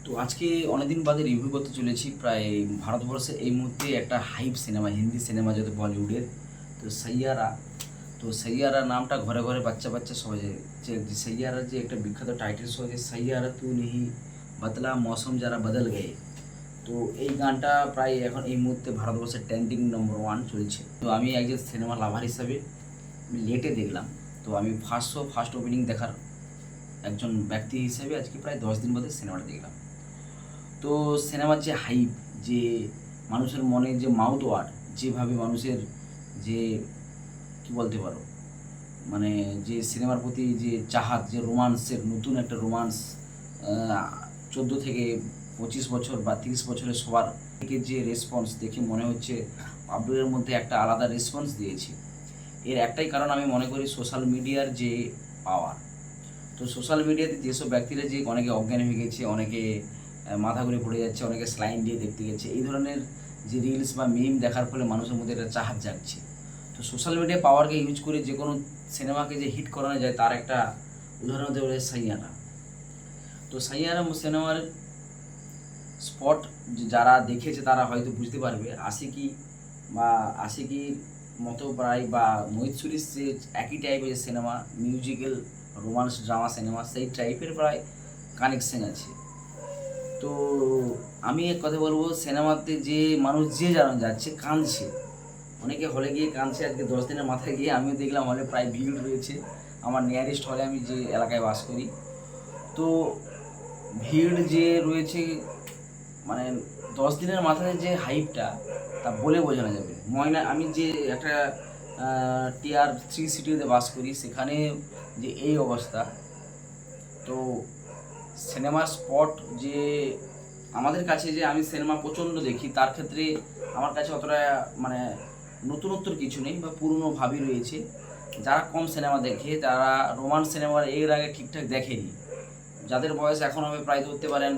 তো আজকে অনেকদিন বাদে রিভিউ করতে চলেছি প্রায় ভারতবর্ষে এই মুহূর্তে একটা হাইপ সিনেমা, হিন্দি সিনেমা যেহেতু বলিউডের। তো সাইয়ারা, তো সাইয়ারা নামটা ঘরে ঘরে বাচ্চা বাচ্চা সহজে যে সাইয়ারা যে একটা বিখ্যাত টাইটেল সহজে সাইয়ারা তু নিহি বদলা মৌসুম যারা বদল গয়ে। তো এই গানটা প্রায় এখন এই মুহূর্তে ভারতবর্ষের ট্রেন্ডিং নম্বর 1 চলছে। তো আমি একজন সিনেমা লাভার হিসাবে আমি লেটে দেখলাম। তো আমি ফার্স্ট ওপেনিং দেখার একজন ব্যক্তি হিসেবে আজকে প্রায় 10 দিন বাদে সিনেমাটা দেখলাম। তো সিনেমার যে হাইপ, যে মানুষের মনে যে মাউথ ওয়ার্ড, যেভাবে মানুষের যে কি বলতে পারো মানে যে সিনেমার প্রতি যে চাহাত, যে রোমান্সের নতুন একটা রোমান্স 14 থেকে 25 বছর বা 30 বছরের সবার থেকে যে রেসপন্স দেখে মনে হচ্ছে পাবলিকের মধ্যে একটা আলাদা রেসপন্স দিয়েছে। এর একটাই কারণ আমি মনে করি সোশ্যাল মিডিয়ার যে পাওয়ার। তো সোশ্যাল মিডিয়াতে যেসব ব্যক্তিরা যে অনেকে অজ্ঞান হয়ে গেছে, অনেকে মাথা ঘুরে পড়ে যাচ্ছে, অনেকে স্লাইন দিয়ে দেখতে গেছে, এই ধরনের যে রিলস বা মিম দেখার ফলে মানুষের মধ্যে একটা চাহাত জাগছে। তো সোশ্যাল মিডিয়া পাওয়ারকে ইউজ করে যে কোনো সিনেমাকে যে হিট করানো যায় তার একটা উদাহরণ হতে পারে সাইয়ারা। তো সাইয়ারা সিনেমার স্পট যারা দেখেছে তারা হয়তো বুঝতে পারবে আশিকি বা আশিকির মতো প্রায় বা মোহিত সুরির যে একই টাইপের যে cinema, musical romance drama cinema, সেই টাইপের প্রায় কানেকশন আছে। তো আমি এক কথা বলবো, সিনেমাতে যে মানুষ যে যাচ্ছে কাঁদছে, অনেকে হলে গিয়ে কাঁদছে। আজকে 10 দিনের মাথায় গিয়ে আমিও দেখলাম হলে প্রায় ভিড় রয়েছে। আমার নিয়ারেস্ট হলে আমি যে এলাকায় বাস করি, তো ভিড় যে রয়েছে মানে 10 দিনের মাথায় যে হাইপটা তা বলে বোঝানো যাবে। ময়না, আমি যে একটা টিআর 3 সিটিতে বাস করি, সেখানে যে এই অবস্থা। তো সিনেমার স্পট যে আমাদের কাছে, যে আমি সিনেমা প্রচণ্ড দেখি, তার ক্ষেত্রে আমার কাছে অতটা মানে নতুনত্বর কিছু নেই বা পুরনো ভাবই রয়েছে। যারা কম সিনেমা দেখে, তারা রোমান্স সিনেমার এর আগে ঠিকঠাক দেখেনি, যাদের বয়স এখন হবে প্রায় ধরতে পারেন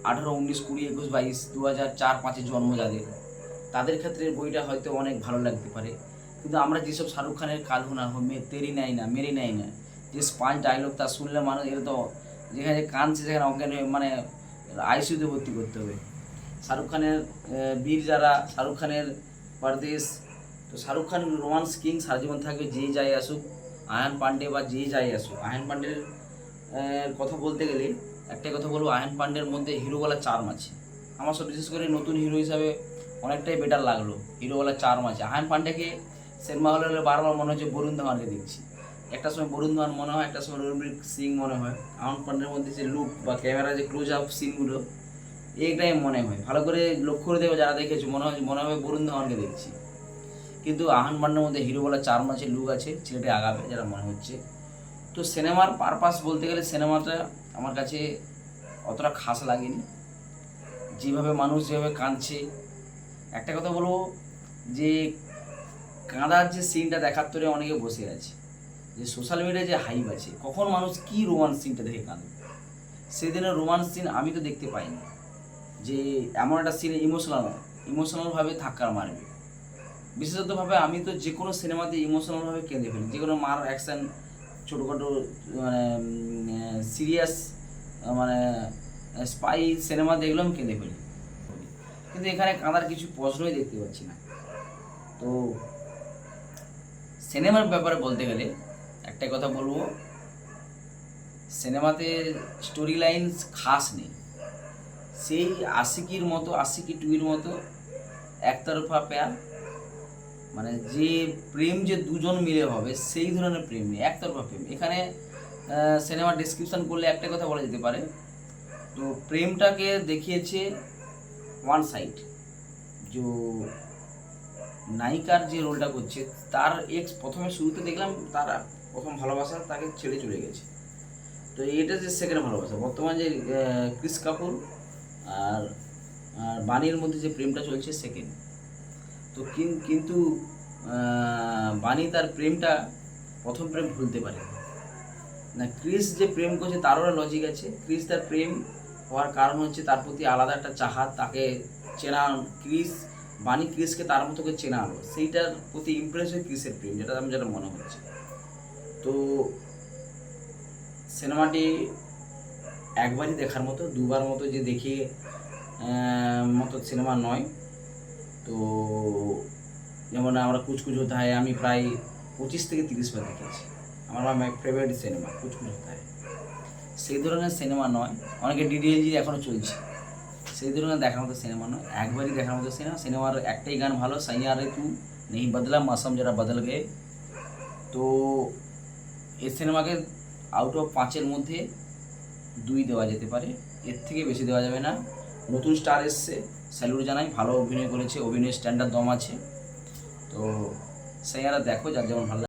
18, 19, 20, 21, 22, 2004, 2005 জন্ম যাদের, তাদের ক্ষেত্রে বইটা হয়তো অনেক ভালো লাগতে পারে। কিন্তু আমরা যেসব শাহরুখ খানের কাল হোনা হো মে তেরি নাই না মেরি নাই না, যে পাঁচ ডায়লগ তা শুনলে মানুষ এটা তো যেখানে কাঁদছে সেখানে অজ্ঞান হয়ে মানে আইসিইউতে ভর্তি করতে হবে। শাহরুখ খানের বীর যারা, শাহরুখ খানের পরদেশ। তো শাহরুখ খান রোমান্স কিং সারা জীবন থাকবে, যেই যাই আসুক। আয়ান পান্ডে বা যেই যাই আসুক, আয়ান পান্ডের কথা বলতে গেলে একটাই কথা বলবো, আয়ান পান্ডের মধ্যে হিরোওয়ালা চার্ম আছে। আমার সব বিশেষ করে নতুন হিরো হিসাবে অনেকটাই বেটার লাগলো, হিরোওয়ালা চার্ম আছে। আয়ান পান্ডেকে সিনেমা হলে বারবার মনে হচ্ছে বরুণ ধাওয়ানকে দেখছি। একটা সময় বরুণ ধাওয়ান মনে হয়, একটা সময় রণবীর সিং মনে হয়। আয়ান পান্ডের মধ্যে যে লুক বা ক্যামেরা যে ক্লোজ আপ সিনগুলো, এইটাই মনে হয়। ভালো করে লক্ষ্য করে দেখো, যারা দেখেছো মনে হয় বরুণ ধাওয়ানকে দেখছি। কিন্তু আহান পান্ডের মধ্যে হিরোওয়ালা চার্ম আছে, লুক আছে, ছেলেটা আগাবে যারা মনে হচ্ছে। তো সিনেমার পারপাস বলতে গেলে সিনেমাটা আমার কাছে অতটা খাস লাগেনি। যেভাবে মানুষ যেভাবে কাঁদছে, একটা কথা বলবো, যে কাঁদার যে সিনটা দেখার তোরে অনেকে বসে আছে, যে সোশ্যাল মিডিয়ায় যে হাইপ আছে, কখন মানুষ কি রোমান্স সিনটা দেখে কাঁদবে। সেদিনের রোমান্স সিন আমি তো দেখতে পাইনি, যে এমন একটা সিনে ইমোশনালভাবে ধাক্কা মারবে। বিশেষতভাবে আমি তো যে কোনো সিনেমাতে ইমোশনালভাবে কেঁদে ফেলি, যে কোনো মার অ্যাকশান, ছোটোখাটো মানে সিরিয়াস মানে স্পাই সিনেমা দেখলাম কেঁদে ফেলি। কিন্তু এখানে কাঁদার কিছু প্রশ্নই দেখতে পাচ্ছি না। তো সিনেমার ব্যাপারে বলতে গেলে একটা কথা বলবো, সিনেমাতে স্টোরি লাইন খাস নেই। সেই আশিকি 2 এর মতো একতরফা পেয়ার, মানে যে প্রেম যে দুজন মিলে হবে সেই ধরনের প্রেম নেই, একতরফা প্রেম। এখানে সিনেমা ডিসক্রিপশন করলে একটা কথা বলা যেতে পারে, তো প্রেমটাকে দেখিয়েছে ওয়ান সাইড। যে নায়িকার যে রোলটা করছে, তার এক্স প্রথমে শুরুতে দেখলাম তার প্রথম ভালোবাসা তাকে ছেড়ে চলে গেছে। তো এটা যে সেকেন্ড ভালোবাসা, বর্তমান যে ক্রিস কাপুর আর বানির মধ্যে যে প্রেমটা চলছে সেকেন্ড। তো কিন্তু বানি তার প্রেমটা প্রথম প্রেম ভুলতে পারে না। ক্রিস যে প্রেম করছে তারও লজিক আছে। ক্রিস তার প্রেম হওয়ার কারণ হচ্ছে তার প্রতি আলাদা একটা চাহাত, তাকে চেনা। বানি ক্রিসকে তার মতো করে চেনা হলো, সেইটার প্রতি ইমপ্রেস হয়ে ক্রিসের প্রেম, যেটা মনে হচ্ছে। তো সিনেমাটি একবারই দেখার মতো, দুবার মতো যে দেখিয়ে মতো সিনেমা নয়। তো যেমন আমরা কুছ কুছ হোতা হ্যায় আমি প্রায় 25 থেকে 30 বার দেখেছি। আমার ফেভারিট সিনেমা কুছ কুছ হোতা হ্যায়। সেই ধরনের সিনেমা নয়, অনেকে ডিডিএলজি এখনও চলছে, সেই ধরনের দেখার মতো সিনেমা নয়, একবারই দেখার মতো সিনেমা। সিনেমার একটাই গান ভালো, সাইয়া রে তু নেই বদলা মৌসম যারা বদল গয়ে। তো এই সিনেমাকে আউট অফ 5-এর মধ্যে 2 দেওয়া যেতে পারে, এর থেকে বেশি দেওয়া যাবে না। নতুন স্টার এসছে, স্যালুট জানাই, ভালো অভিনয় করেছে, অভিনয় স্ট্যান্ডার্ড দম আছে। তো সাইয়ারা দেখো, যার যেমন ভালো লাগে।